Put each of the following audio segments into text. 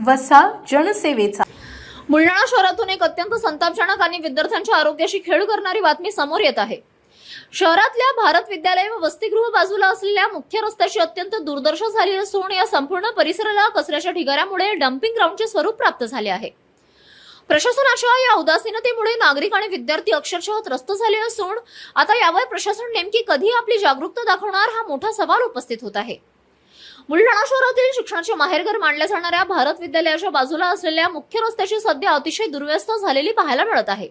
वसा जनसेवेचा। बुलढाणा शहरातून एक अत्यंत संतापजनक आणि विद्यार्थ्यांच्या आरोग्याशी खेळ करणारी बातमी समोर येत आहे। शहरातल्या भारत विद्यालय व वसतिगृह बाजूला असलेल्या मुख्य रस्त्याची अत्यंत दुर्दशा झाली असून या संपूर्ण परिसराला कचऱ्याच्या ढिगाऱ्यामुळे डम्पिंग ग्राउंडचे स्वरूप प्राप्त झाले आहे। प्रशासनाच्या या उदासीनतेमुळे नागरिक आणि विद्यार्थी अक्षरशः त्रस्त झाले असून आता यावर प्रशासन नेमकी कधी आपली जागरूकता दाखवणार हा मोठा सवाल उपस्थित होत आहे। बुलढाणा शहरातील शिक्षणाचे माहेरघर मानल्या जाणाऱ्या भारत विद्यालयाच्या बाजूला असलेल्या मुख्य रस्त्याची सध्या अतिशय दुर्व्यवस्था झालेली पाहायला मिळत आहे।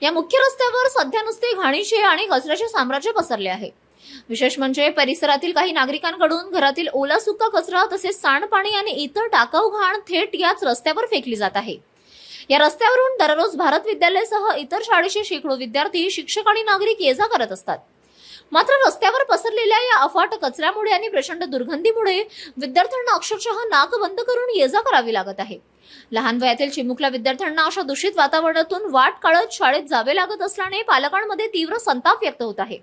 या मुख्य रस्त्यावर सध्या नुसते घाणीचे आणि कचऱ्याचे साम्राज्य पसरले आहे। विशेष म्हणजे परिसरातील काही नागरिकांकडून घरातील ओला सुका कचरा तसेच सांडपाणी आणि इतर टाकाऊ घाण थेट याच रस्त्यावर फेकली जात आहे। या रस्त्यावरून दररोज भारत विद्यालयासह इतर शाळेचे शेकडो विद्यार्थी, शिक्षक आणि नागरिक ये जा करत असतात। मात्र रस्त्यावर पसरलेल्या या अफाट कचऱ्यामुळे आणि प्रचंड दुर्गंधीमुळे विद्यार्थ्यांना अक्षरशः नाक बंद करून ये जा करावी लागत आहे। लहान वयातील चिमुकल्या विद्यार्थ्यांना अशा दूषित वातावरणातून वाट काढत शाळेत जावे लागत असल्याने पालकांमध्ये तीव्र संताप व्यक्त होत आहे।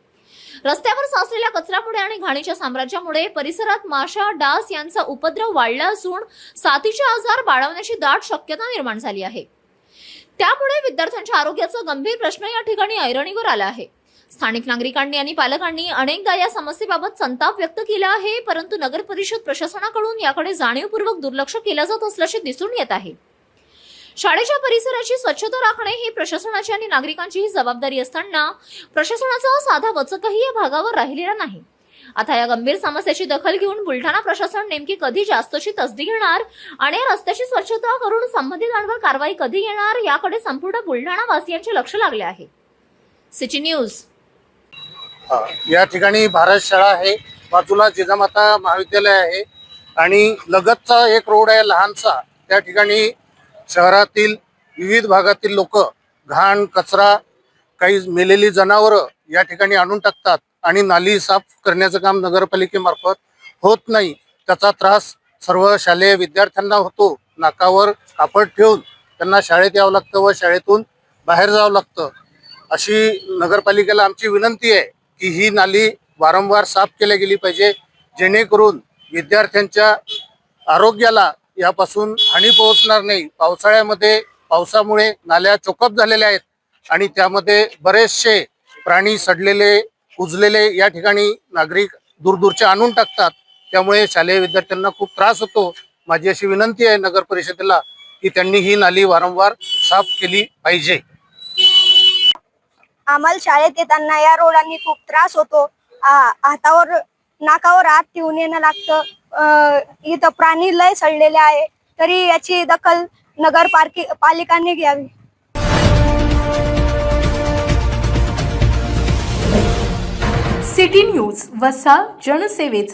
रस्त्यावर साचलेल्या कचऱ्यामुळे आणि घाणीच्या साम्राज्यामुळे परिसरात माशा, डास यांचा उपद्रव वाढला असून साथीचे आजार बाळगण्याची दाट शक्यता निर्माण झाली आहे। त्यामुळे विद्यार्थ्यांच्या आरोग्याचा गंभीर प्रश्न या ठिकाणी ऐरणीवर आला आहे। स्थानिक नागरिकांनी आणि पालकांनी अनेकदा या समस्येबाबत संताप व्यक्त केला आहे, परंतु नगर परिषद प्रशासनाकडून याकडे जाणीवपूर्वक दुर्लक्ष केलं जात असल्याचे दिसून येत आहे। शाळेच्या परिसराची स्वच्छता राखणे ही प्रशासनाची आणि नागरिकांची जबाबदारी असताना प्रशासनाचा साधा वचकही या भागावर राहिलेला नाही। आता या गंभीर समस्येची दखल घेऊन बुलढाणा प्रशासन नेमकी कधी जास्तची तसदी घेणार आणि रस्त्याची स्वच्छता करून संबंधितांवर कारवाई कधी येणार याकडे संपूर्ण बुलढाणा वासियांचे लक्ष लागले आहे। City news. या ठिकाणी भारत शाळा आहे, बाजूला जिजामाता महाविद्यालय आहे आणि लगतचा एक रोड आहे लहानसा। त्या ठिकाणी शहरातील विविध भागातील लोक घाण, कचरा, काही मेलेली जनावरं या ठिकाणी आणून टाकतात आणि नाली साफ करण्याचं काम नगरपालिकेमार्फत होत नाही। त्याचा त्रास सर्व शालेय विद्यार्थ्यांना होतो। नाकावर कापड ठेवून त्यांना शाळेत यावं लागतं व शाळेतून बाहेर जावं लागतं। अशी नगरपालिकेला आमची विनंती आहे की ही नाली वारंवार साफ केली गेली पाहिजे, जेणेकरून विद्यार्थ्यांच्या आरोग्याला यापासून हानी पोहोचणार नाही। पावसामुळे नाल्या चोकअप झालेल्या आहेत आणि त्यामध्ये बरेचसे प्राणी सडलेले, कुजलेले या ठिकाणी नागरिक दूरदूरचे आणून टाकतात। त्यामुळे शालेय विद्यार्थ्यांना खूप त्रास होतो। माझी अशी विनंती आहे नगर परिषदेला की त्यांनी ही नाली वारंवार साफ केली पाहिजे। आम्हाला शाळेत येताना या रोडांनी खूप त्रास होतो। हातावर नाकावर हात ठेवून येणं लागतं। इथं प्राणी लय सडलेले आहे, तरी याची दखल पालिकांनी घ्यावी। सिटी न्यूज, वसा जनसेवेचा।